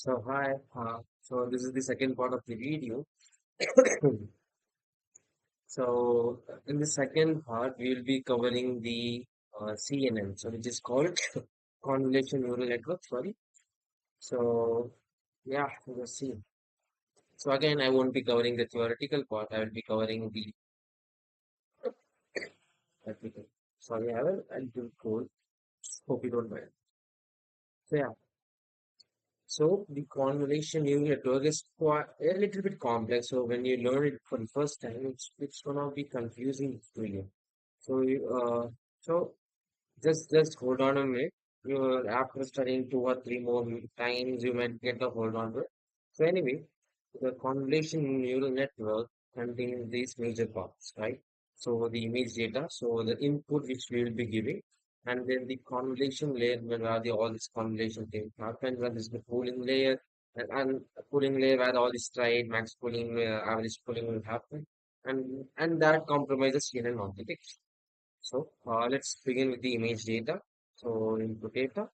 So hi, so this is the second part of the video. So in the second part, we will be covering the CNN, so which is called convolution neural network. Sorry. So yeah, let's see. So again, I won't be covering the theoretical part. I will be covering the practical. Sorry, I'll do cold. Hope you don't mind. So yeah. So the convolution neural network is quite a little bit complex. So when you learn it for the first time, it's gonna be confusing to you. So so just hold on a minute. You after studying two or three more times, you might get the hold on to it. So anyway, the convolution neural network contains these major parts, right? So the image data, so the input which we will be giving, and then the convolution layer where all this convolution thing happens, and this is the pooling layer, and a pooling layer where all this stride, max pooling, average pooling will happen, and that compromises CNN objects. So let's begin with the image data. So input data.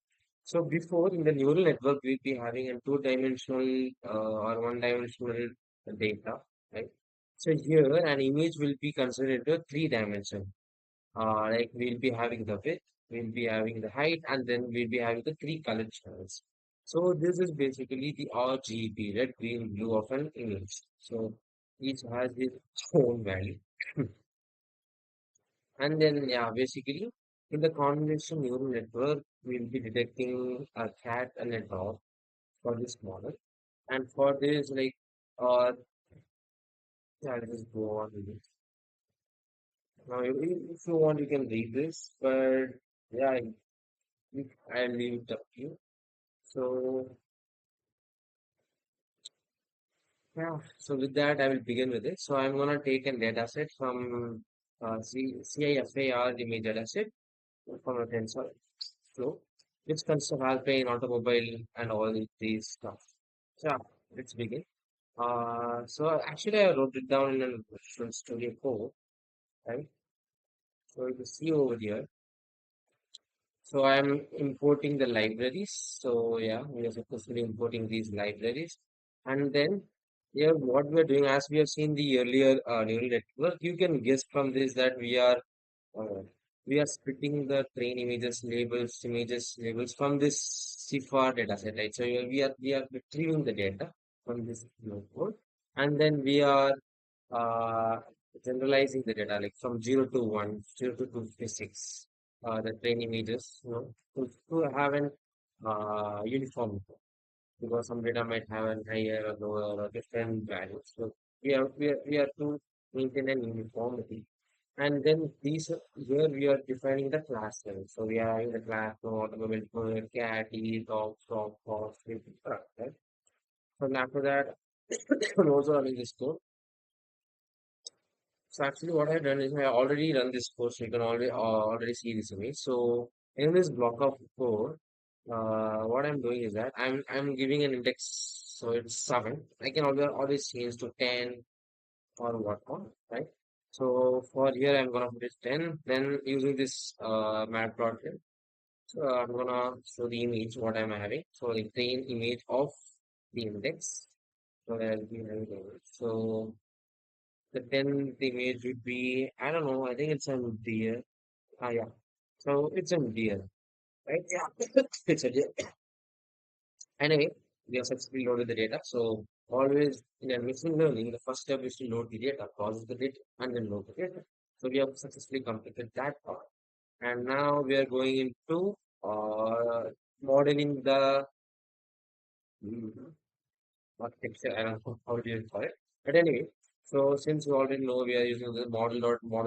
So before in the neural network, we'll be having a two-dimensional or one-dimensional data, right? So here an image will be considered a three-dimension. Like we'll be having the width, we'll be having the height, and then we'll be having the three color channels. So this is basically the RGB, red, green, blue of an image. So each has its own value. And then, yeah, basically, in the convolution neural network, we'll be detecting a cat and a dog for this model. And for this, like, uh, yeah, let's just go on with it. Now, if you want, you can read this, but yeah, I'll leave it up to you. So, yeah, so with that, I will begin with it. So, I'm gonna take a data set from CIFAR image data set from a TensorFlow, which consists of Alpine, automobile, and all these stuff. So yeah, let's begin. So actually, I wrote it down in a Visual Studio Code, right? So you can see over here. So I'm importing the libraries. So yeah, we are successfully importing these libraries, and then here what we are doing, as we have seen the earlier neural network, you can guess from this that uh, we are splitting the train images labels from this CIFAR data set, right? So we are retrieving the data from this notebook, and then we are uh, generalizing the data like from 0 to 1, 0 to 256, the train images, to have an uniform because some data might have a higher or lower or different values. So we are to maintain an uniformity. And then here we are defining the class level. So we are having the class for automobile, for cat, dog, frog, horse, right? So after that, I'm also running this code. So actually what I've done is I already run this code, so you can already see this image. So in this block of code, what I'm doing is that I'm giving an index, so it's 7. I can always change to 10 or whatnot, right? So for here I'm gonna put it 10. Then using this matplotlib, so I'm gonna show the image what I'm having. So the plain image of the index. So I'll be having the image. So the 10th image would be, I don't know, I think it's a deer. Ah, yeah. So it's a deer, right? Yeah. It's a deer. Anyway, we have successfully loaded the data. So always in a machine learning, the first step is to load the data, process the data, and then load the data. So we have successfully completed that part. And now we are going into modeling the mm, architecture. I don't know how do you call it. But anyway, so since you already know we are using the model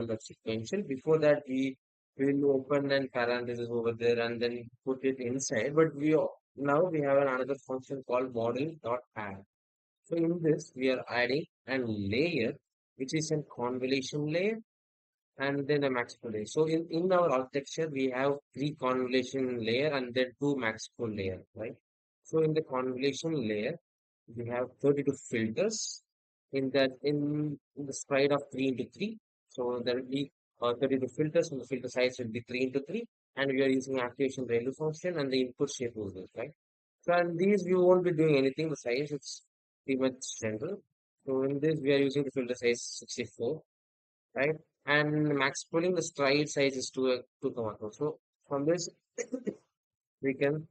dot sequential. Before that, we will open and parenthesis over there and then put it inside. But now we have another function called model dot add. So in this, we are adding a layer, which is a convolution layer and then a maximum layer. So in our architecture, we have three convolution layer and then two maximum layer, right? So in the convolution layer, we have 32 filters in the slide of 3 into 3. So there will be 32 filters and the filter size will be 3 into 3. And we are using activation value function and the input shape is this, right? So in these we won't be doing anything. The size it's pretty much general. So in this we are using the filter size 64, right? And max pulling the stride size is 2,4. So from this we can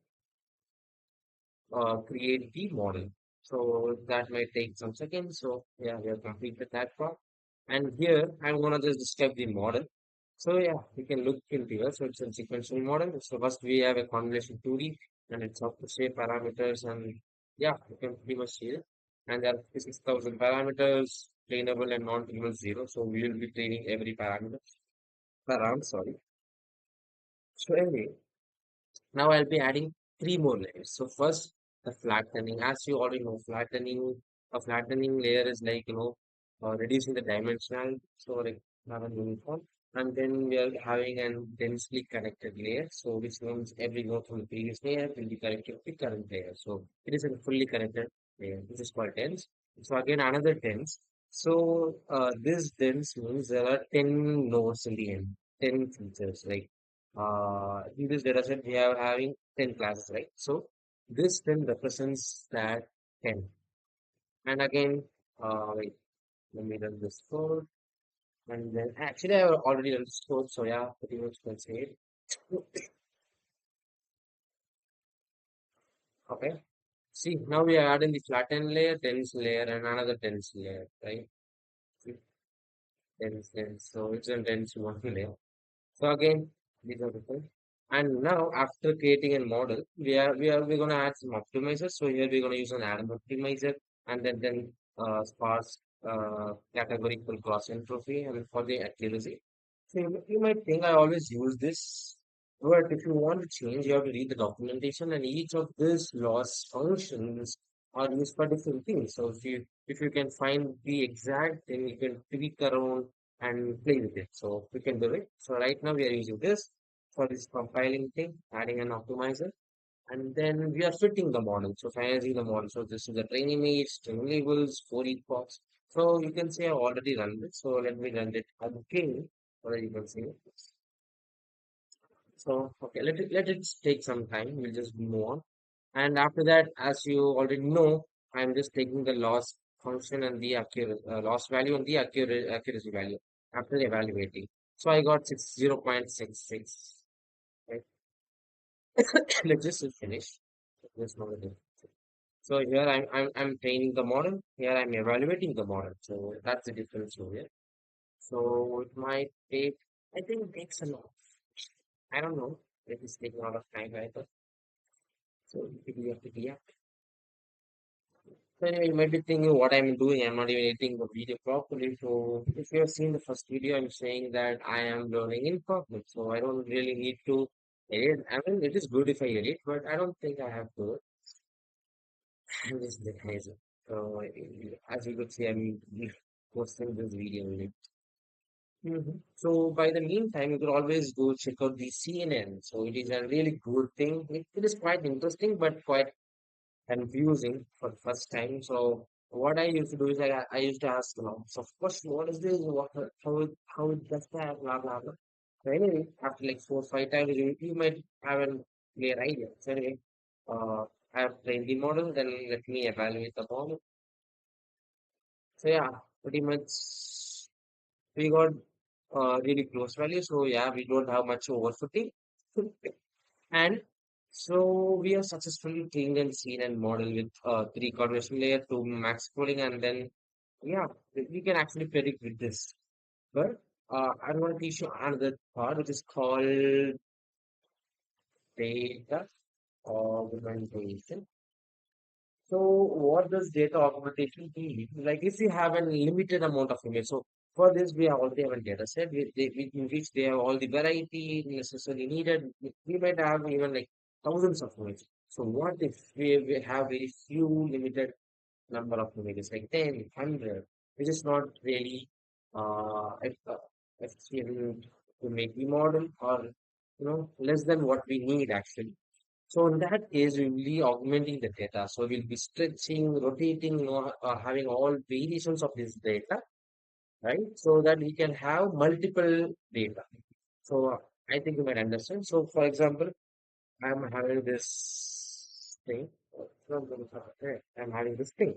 create the model. So that might take some seconds. So yeah, we have completed that part. And here I'm gonna just describe the model. So yeah, we can look into here. So it's a sequential model. So first we have a convolution 2D and it's up to say parameters and yeah, you can pretty much see it. And there are 6,000 parameters, trainable and non-trainable 0. So we will be training every param, sorry. So anyway, now I'll be adding three more layers. So first, the flattening. As you already know, a flattening layer is like, reducing the dimensional, so like have a uniform. And then we are having a densely connected layer. So which means every node from the previous layer will be connected to the current layer. So it is a fully connected layer. This is called dense. So again, another dense. So this dense means there are 10 nodes in the end, 10 features. Like in this data set, we are having 10 classes, right? So this 10 represents that 10. And again, wait, let me run this code. And then actually, I have already run this code, so yeah, pretty much can say it. Okay. See, now we are adding the flattened layer, dense layer, and another dense layer, right? See, dense, dense. So it's a dense one layer. So again, these are the things. And now after creating a model, we're gonna add some optimizers. So here we're gonna use an Adam optimizer and then sparse categorical cross entropy and for the accuracy. So you might think I always use this, but if you want to change, you have to read the documentation and each of these loss functions are used for different things. So if you can find the exact, then you can tweak around and play with it. So we can do it. So right now we are using this for this compiling thing, adding an optimizer, and then we are fitting the model. So finalizing the model. So this is the training image, training labels, 4 epochs. So you can say I've already run it. So let me run it again, so that you can see it. So okay, let it take some time. We'll just move on. And after that, as you already know, I'm just taking the loss function and the loss value and the accuracy value after evaluating. So I got 0.66. Right? Let's just finish. Let's know the So here I'm training the model. Here I'm evaluating the model. So that's the difference over here. So it might take, I think it takes a lot. I don't know. It is taking a lot of time, right? So PDF. So anyway, you might be thinking what I'm doing. I'm not even editing the video properly. So if you have seen the first video, I'm saying that I am learning in public. So I don't really need to edit. I mean, it is good if I edit, but I don't think I have to. I'm just lazy. So as you could see, I'm posting this video. So by the meantime, you could always go check out the CNN. So it is a really good thing. It is quite interesting, but quite confusing for the first time. So what I used to do is I used to ask them, so first, what is this? How it does that? Blah blah blah. So anyway, after like 4 or 5 times, you might have a clear idea. So anyway, I have trained the model. Then let me evaluate the model. So yeah, pretty much we got really close value. So yeah, we don't have much overfitting. And so we have successfully trained and seen and model with three convolution layer to max coding, and then yeah, we can actually predict with this. But I'm going to teach you another part which is called data augmentation. So what does data augmentation mean? Like if you have a limited amount of image, so for this we already have a data set in which they have all the variety necessarily needed. We might have even like thousands of images. So what if we have very few limited number of images, like 10, 100, which is not really efficient to make the model or less than what we need actually. So in that case, we will be augmenting the data. So we'll be stretching, rotating, having all variations of this data, right? So that we can have multiple data. So I think you might understand. So for example, I'm having this thing. Okay, I'm having this thing.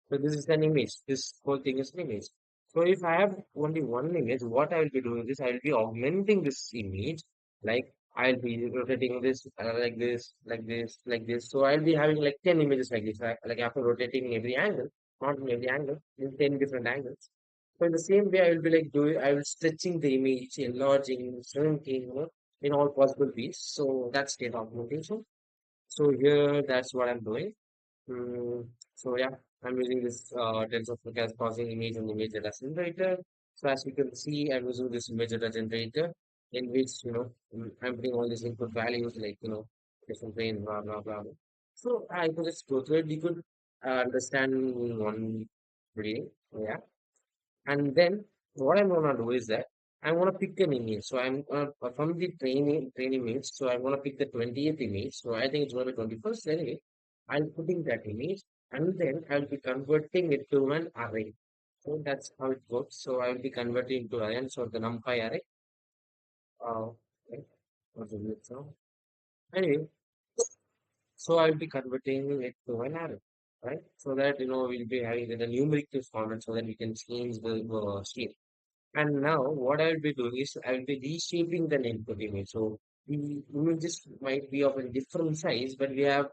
So this is an image. This whole thing is an image. So if I have only one image, what I will be doing is I will be augmenting this image. Like I'll be rotating this like this, like this, like this. So I'll be having like 10 images like this. Like after rotating every angle, not in every angle, in 10 different angles. So in the same way, I will be like doing, I will stretching the image, enlarging, shrinking, in all possible ways. So that's data augmentation. So here, that's what I'm doing. So yeah, I'm using this TensorFlow as causing image and image data generator. So as you can see, I'm using this image data generator in which, I'm putting all these input values like, different range, blah, blah, blah. So I could just go through it. You could understand in one video. Yeah. And then what I'm gonna do is that I'm gonna pick an image. So I'm from the training image. So I'm gonna pick the 20th image. So I think it's gonna be 21st anyway. I'm putting that image and then I'll be converting it to an array. So that's how it works. So I'll be converting to array. So the numpy array. Okay. What's the next one? Anyway, so I'll be converting it to an array, right? So that we'll be having the numeric format so that we can change the shape. And now what I'll be doing is I'll be reshaping the input image. So the images might be of a different size, but we have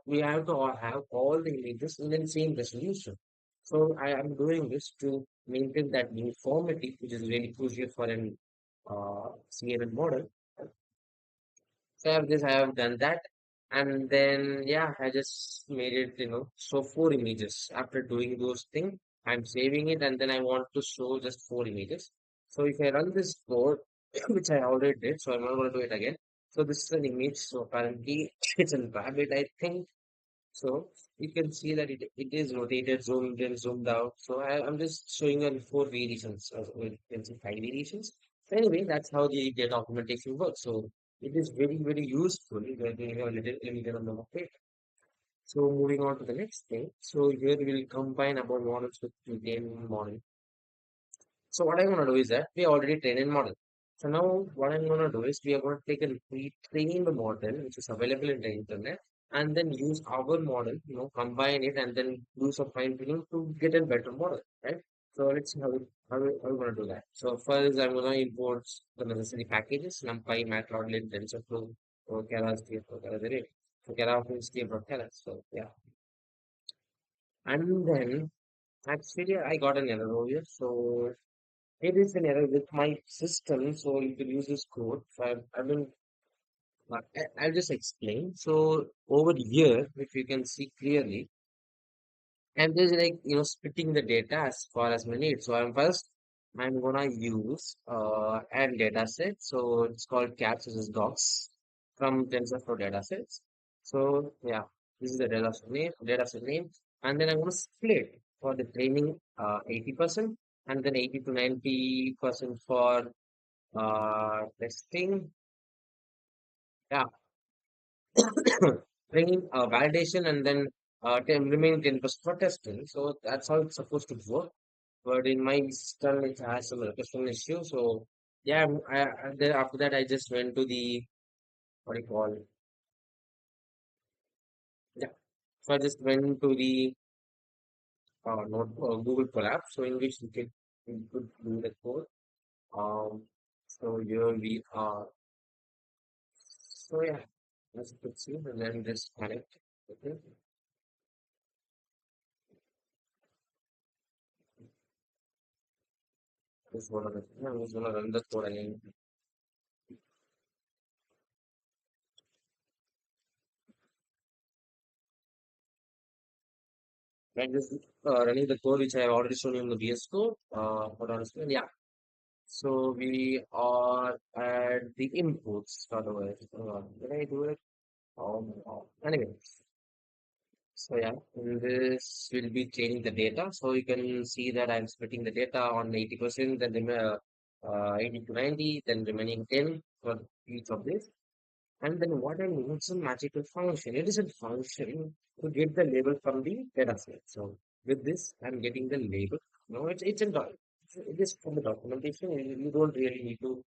to have all the images in the same resolution. So I am doing this to maintain that uniformity, which is really crucial for an CNN model. So I have this, I have done that. And then, yeah, I just made it, show four images. After doing those things, I'm saving it and then I want to show just four images. So if I run this code, which I already did, so I'm not going to do it again. So this is an image. So apparently it's a rabbit, I think. So you can see that it is rotated, zoomed in, zoomed out. So I'm just showing you four variations, you can see five variations. So anyway, that's how the data augmentation works. So it is very, very useful when you have a limited number of data. So moving on to the next thing. So here we will combine about models with retain model. So what I'm going to do is that we already trained a model. So now what I'm going to do is we are going to take a pre-trained model which is available in the internet and then use our model, combine it and then do some fine tuning to get a better model, right? So let's see how we going to do that. So first I'm going to import the necessary packages, NumPy, MachineLearning, TensorFlow, or Keras, Keras, so Keras is Keras. So yeah, and then actually I got an error over here. So it is an error with my system, so you can use this code. So I'll just explain. So over here, if you can see clearly, I'm just like, splitting the data as far as we need. So I'm gonna use add data set. So it's called caps, this is docs from TensorFlow data sets. So yeah, this is the data set name, and then I'm gonna split for the training 80%, and then 80 to 90% for testing. Yeah, training validation, and then remaining 10% for testing. So that's how it's supposed to work. But in my system, it has some location issue. So yeah, then after that, I just went to the what do you call it? Yeah. So I just went to the not Google Colab, so in which you could do the code. Um, so here we are. So yeah, as you could see, and then just connect. Okay. I'm just gonna run the code again. Right, this is running the code which I have already shown you in the VS Code. Hold on a second. Yeah. So we are at the inputs, by the way. Did I do it? Anyway, so yeah, in this will be changing the data. So you can see that I'm splitting the data on 80%, then 80 to 90, then remaining 10 for each of this. And then what I need is a magical function. It is a function to get the label from the data set. So with this, I'm getting the label. No, it's a it is from the documentation. You don't really need to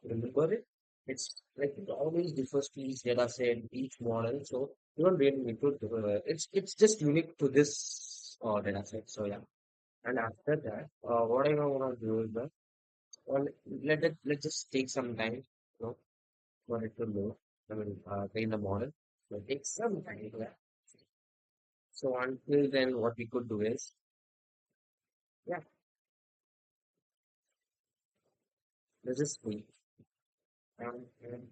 remember it. It's like it always differs to each data set, each model. So you don't really need to, it's just unique to this data set. So yeah. And after that, what I want to do is that, well, let's just take some time, for it to load. I mean, train the model. So it takes some time. Yeah. So until then, what we could do is, yeah, let's just wait. Um, and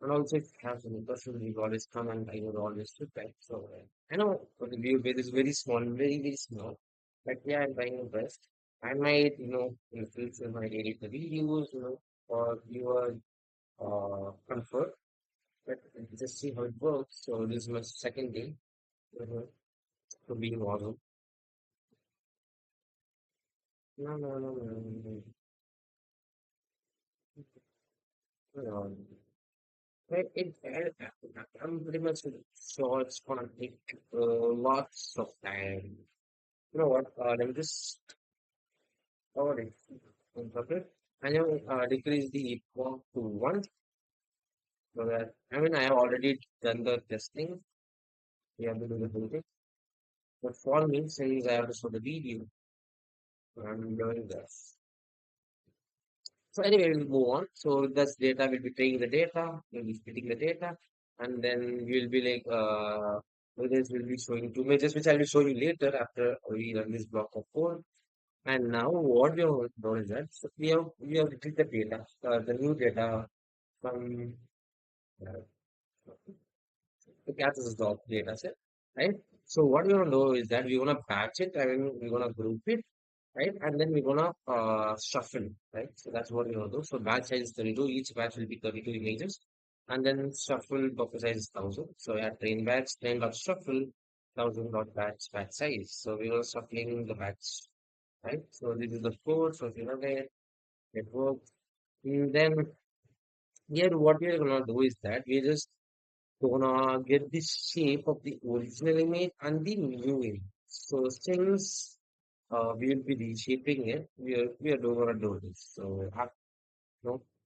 and also, if you have any question, you always come and I will always reply. So I know the view base is very small, very small. But yeah, I'm trying my best. I might, in the future, might edit the videos, for your comfort. But just see how it works. So this is my second day uh for being awesome. No, no, no, no, no, no, no. I'm pretty much sure it's gonna take lots of time. You know what? Let me just it interpret. And decrease the epoch to one so that I mean I have already done the testing. We have to do the whole thing. But for me, since I have to show the video, I'm doing this. So anyway, we'll move on. So this data will be training the data, we'll be splitting the data, and then we'll be like with this will be showing two images, which I will show you later after we run this block of code. And now what we have done is that so we have retrieved the data, the new data from uh, the catches dot data set, right? So what we're gonna do is that we're gonna batch it and we're gonna group it, right? And then we're gonna shuffle, right? So that's what we're gonna do. So batch size is 32, each batch will be 32 images, and then shuffle buffer size is 1000. So yeah, train batch, train dot shuffle, 1000 dot batch size. So we are shuffling the batch, right? So this is the code. So if you look at it, it works. And then here, what we are gonna do is that we're just gonna get the shape of the original image and the new image. So since we will be reshaping it, we are gonna do this. So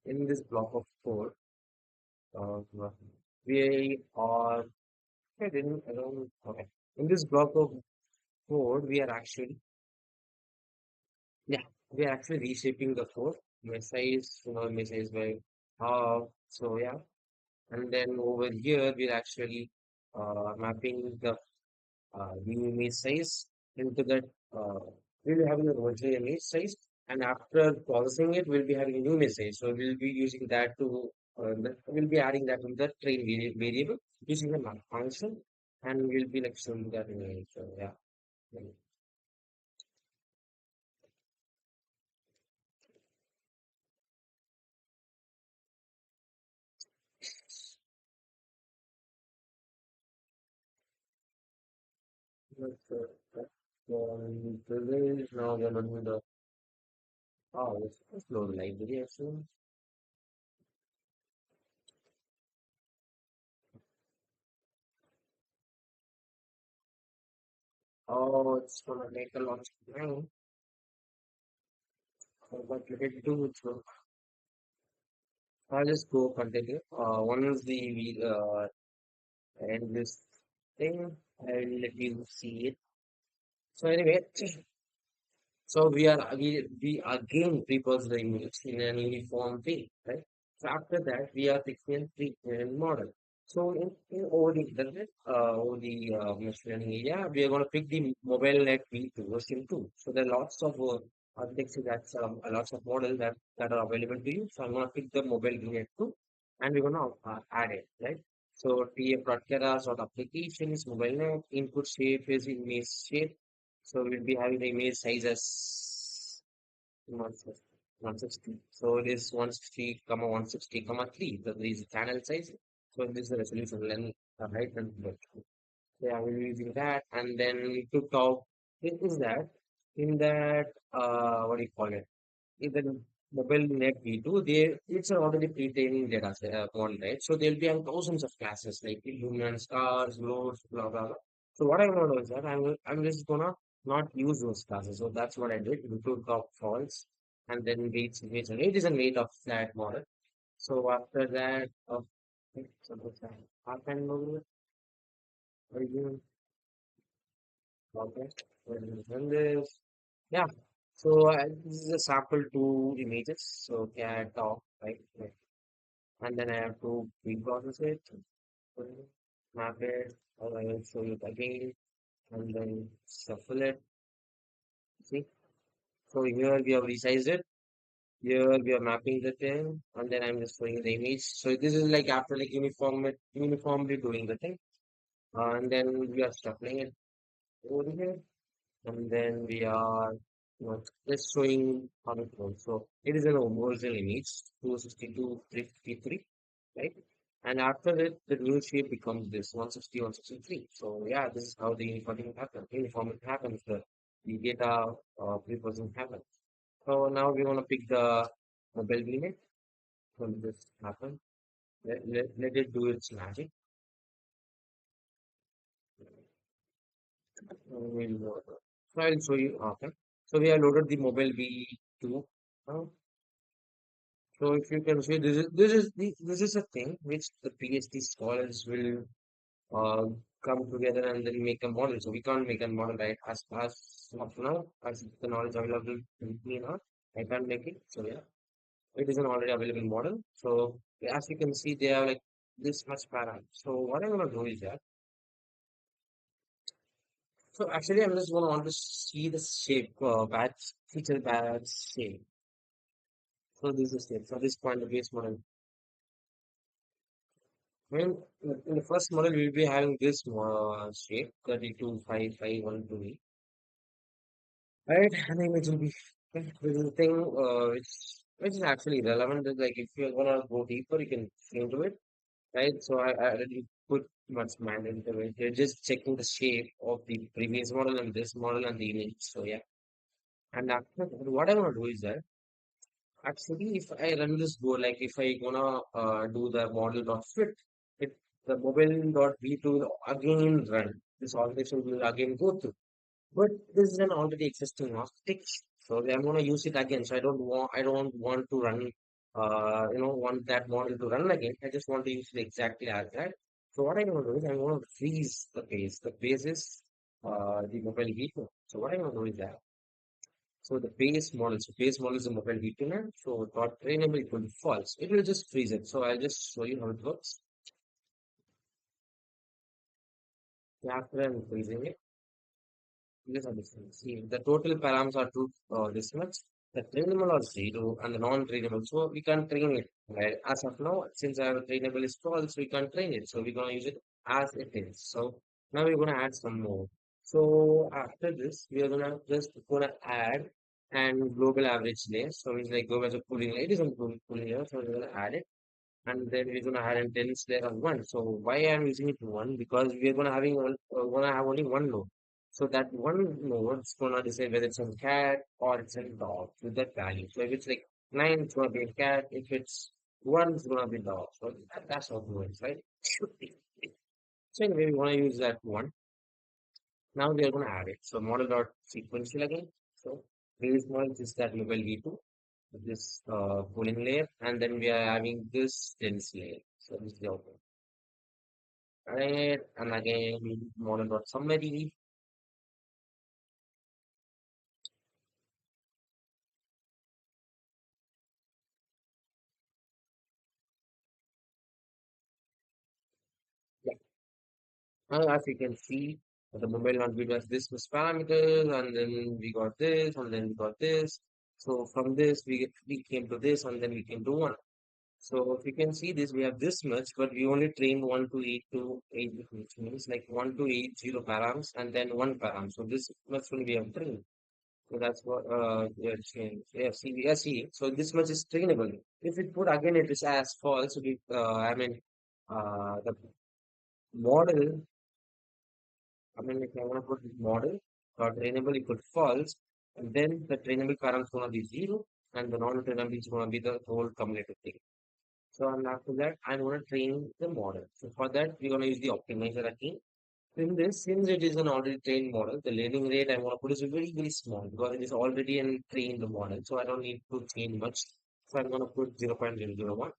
in this block of code, uh, we are I don't okay. In this block of code, we are actually yeah we are actually reshaping the code. Image size by so yeah, and then over here we're actually mapping the new image size into that uh, we'll be having a original image size, and after processing it we'll be having a new image size, so we'll be using that to we'll be adding that to the train variable using the map function, and we'll be like showing that in the so yeah. Today now we're gonna do the let's load library actually. Oh, it's gonna take a lot of time, but let it do it. So I'll just go continue. Once we end this thing, I'll let you see it. So anyway, so we again repurpose the image in an uniform way, right? So after that, we are fixing a treatment model. So in over the internet, over the machine learning area, we are going to pick the mobile net v2 version 2. So there are lots of architecture that's lots of models that are available to you. So I'm going to pick the mobile net 2, and we're going to add it, right? So TF broadcast or applications, mobile net, input shape is image shape, so we'll be having the image size as 160. So it is 160, comma 160, comma 3. So there is the channel size. So this is the resolution length, height and width. Yeah, we'll be using that. And then to talk, it is that in that, what do you call it? In the mobile net V2, it's an already pre-trained data set, model, right? So there'll be thousands of classes like illuminant, stars, glows, blah, blah, blah. So what I'm going to do is that I'm just gonna not use those classes. So that's what I did. We took off false and then weight is a weight of that model. So after that, so what's that? Half an hour, or you, okay, and this, yeah. So this is a sample two images. So cat, dog, right? Right. And then I have to pre-process it, map it, or I will show it again, and then shuffle it. See? So here we have resized it. Here we are mapping the thing, and then I'm just showing the image. So this is like after like uniformly doing the thing, and then we are shuffling it over here, and then we are just showing how it goes. So it is an original image, 262, 353, right? And after that, the new shape becomes this 160, 163. So yeah, this is how the uniformity happens. The data pre-processing happens. So now we want to pick the mobile unit. Will this happen? Let it do its magic. So I'll show you. Okay. So we have loaded the mobile V2. Uh, so if you can see, this is a thing which the PhD scholars will uh, come together and then make a model. So we can't make a model right as of now, as the knowledge available to me now. I can't make it. So yeah, it is an already available model. So as you can see, they are like this much parameter. So what I'm gonna do is that. So actually, I'm just gonna want to see the shape, batch feature batch shape. So this is it. So this point, the base model. When in the first model, we'll be having this shape 325512. Right, and then it will be the thing which is actually relevant is like if you're gonna go deeper, you can into it, right? So I already put much mind into it. You're just checking the shape of the previous model and this model and the image. So yeah, and after that, what I'm gonna do is that actually if I run this go like if I gonna do the model dot fit, it the mobile dot v2 will again run. This operation will again go through. But this is an already existing architecture, so I'm going to use it again. So I don't want to run, want that model to run again. I just want to use it exactly as that. So what I'm going to do is I'm going to freeze the base. The base is the mobile V2. So what I'm going to do is that. So the base model is the mobile V2 now. So dot trainable equal to false. It will just freeze it. So I'll just show you how it works. After I'm freezing it. Yes, understand. See, the total params are two this much. The trainable are zero and the non-trainable. So we can't train it. Right? As of now, since our trainable is false, we can't train it. So we're gonna use it as it is. So now we're gonna add some more. So after this, we are gonna add and global average layer. So it's like global as a pooling layer. It is a pooling layer. So we're gonna add it and then we're gonna add intense layer on one. So why I'm using it one? Because we're gonna have only one node. So that one node is gonna decide whether it's a cat or it's a dog with that value. So if it's like 9, it's gonna be a cat. If it's 1, it's gonna be dog. So that's how it works, right? So anyway, we wanna use that one. Now we are gonna add it. So model dot sequential again. So base model is that level v2 this pooling layer, and then we are having this dense layer. So this is the output. Right, and again, model dot summary. Yeah. Now, as you can see, the mobile not gives us this much parameters, and then we got this, and then we got this. So from this, we came to this, and then we came to one. So if you can see this, we have this much, but we only trained 1 to 8 to 8, which means like 1 to 8 0 params, and then one param. So this much only we have trained. So that's what yeah, yeah, see, yeah, see. So this much is trainable. If we put again it is as false, we I mean the model, I mean if I want to put this model trainable equal to false, and then the trainable param is gonna be zero and the non-trainable is gonna be the whole cumulative thing. So and after that I'm gonna train the model. So for that we're gonna use the optimizer again. In this, since it is an already trained model, the learning rate I want to put is very, very small because it is already a trained model. So I don't need to change much. So I'm going to put 0.001.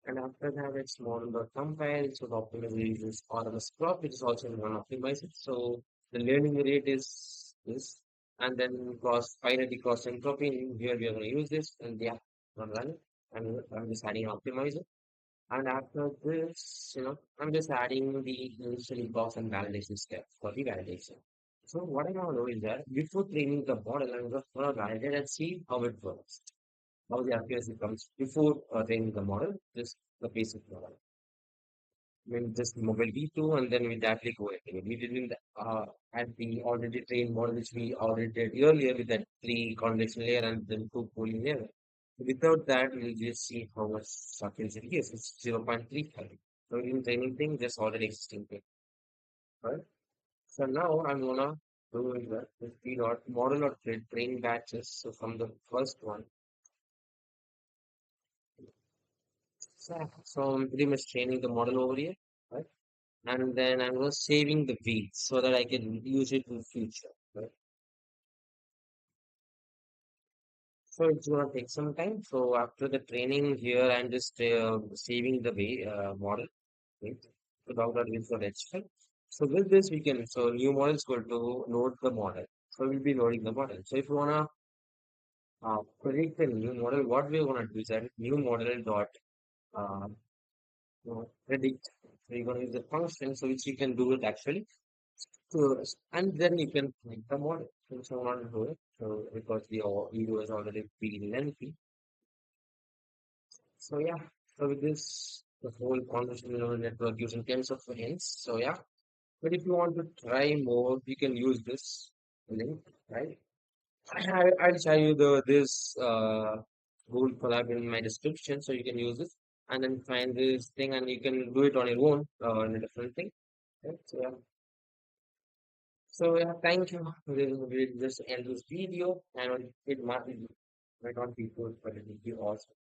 And after that, it's model.compile. So the optimizer uses RMS crop, which is also one optimizer. So the learning rate is this. And then finally cross entropy. Here we are going to use this. And yeah, I'm running. I'm just adding optimizer. And after this, I'm just adding the initial box and validation step for the validation. So what I want to know is that before training the model, I'm just going to validate and see how it works, how the accuracy comes before training the model, just the basic model. I mean, just mobile V2 and then we directly go ahead. We didn't add the already trained model which we already did earlier with that three convection layer and then two pooling layer. Without that, we'll just see how much accuracy it is. It's 0.35. So in training thing, just already existing thing, right? So now I'm gonna do is that the P dot model or train batches. So from the first one, so I'm pretty much training the model over here, right? And then I'm going to saving the weights so that I can use it in future. Right? So it's going to take some time. So after the training here, I'm just saving the model, right? So .with for HL. So with this, we can, so new model is going to load the model. So we'll be loading the model. So if you want to predict the new model, what we're going to do is that new model dot uh, predict. So you're going to use the function, so which you can do it actually. So, and then you can make the model. Since I want to do it, so because the video is already pretty lengthy. So yeah, so with this, the whole convolutional neural network using tens of hands. So yeah, but if you want to try more, you can use this link, right? I'll show you this Google collab in my description, so you can use it and then find this thing, and you can do it on your own in a different thing. Right? So yeah. So yeah, thank you. We'll just end this video and it might not be good, but it will be awesome.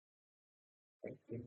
Thank you.